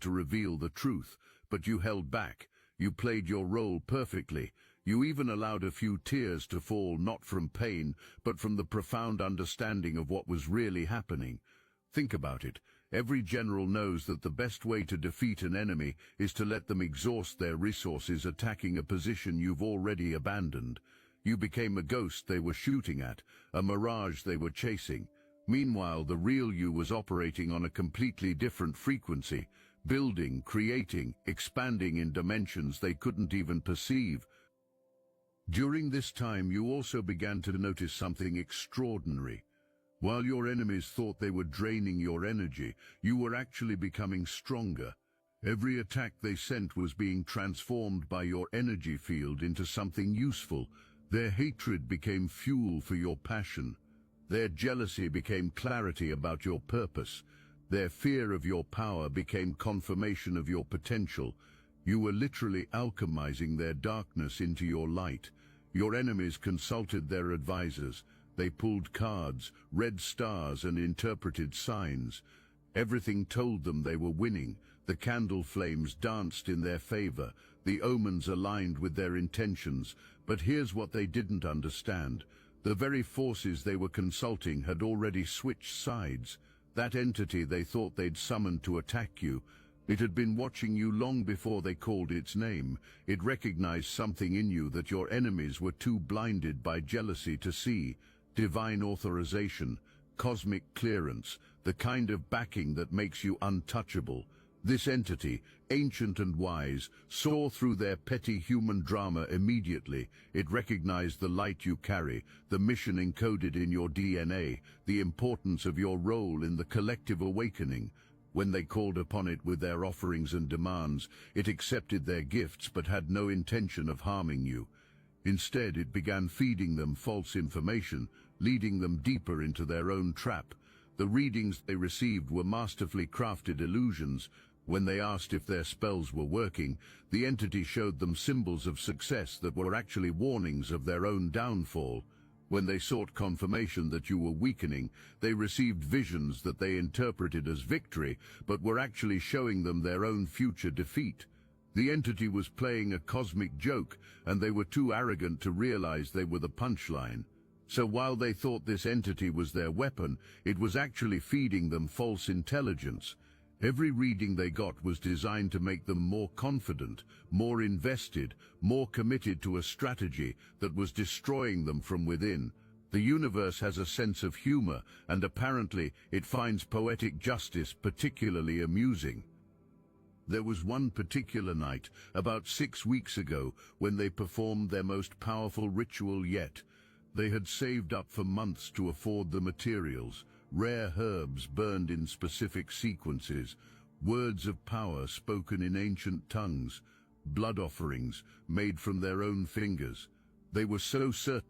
to reveal the truth, but you held back. You played your role perfectly. You even allowed a few tears to fall, not from pain, but from the profound understanding of what was really happening. Think about it. Every general knows that the best way to defeat an enemy is to let them exhaust their resources attacking a position you've already abandoned. You became a ghost they were shooting at, a mirage they were chasing. Meanwhile, the real you was operating on a completely different frequency, building, creating, expanding in dimensions they couldn't even perceive. During this time, you also began to notice something extraordinary. While your enemies thought they were draining your energy, you were actually becoming stronger. Every attack they sent was being transformed by your energy field into something useful. Their hatred became fuel for your passion. Their jealousy became clarity about your purpose. Their fear of your power became confirmation of your potential. You were literally alchemizing their darkness into your light. Your enemies consulted their advisors. They pulled cards, read stars, and interpreted signs. Everything told them they were winning. The candle flames danced in their favor. The omens aligned with their intentions. But here's what they didn't understand. The very forces they were consulting had already switched sides. That entity they thought they'd summoned to attack you, it had been watching you long before they called its name. It recognized something in you that your enemies were too blinded by jealousy to see. Divine authorization, cosmic clearance, the kind of backing that makes you untouchable. This entity, ancient and wise, saw through their petty human drama immediately. It recognized the light you carry, the mission encoded in your DNA, the importance of your role in the collective awakening. When they called upon it with their offerings and demands, it accepted their gifts but had no intention of harming you. Instead, it began feeding them false information, leading them deeper into their own trap. The readings they received were masterfully crafted illusions. When they asked if their spells were working, the entity showed them symbols of success that were actually warnings of their own downfall. When they sought confirmation that you were weakening, they received visions that they interpreted as victory, but were actually showing them their own future defeat. The entity was playing a cosmic joke, and they were too arrogant to realize they were the punchline. So while they thought this entity was their weapon, it was actually feeding them false intelligence. Every reading they got was designed to make them more confident, more invested, more committed to a strategy that was destroying them from within. The universe has a sense of humor, and apparently it finds poetic justice particularly amusing. There was one particular night, about 6 weeks ago, when they performed their most powerful ritual yet. They had saved up for months to afford the materials, rare herbs burned in specific sequences, words of power spoken in ancient tongues, blood offerings made from their own fingers. They were so certain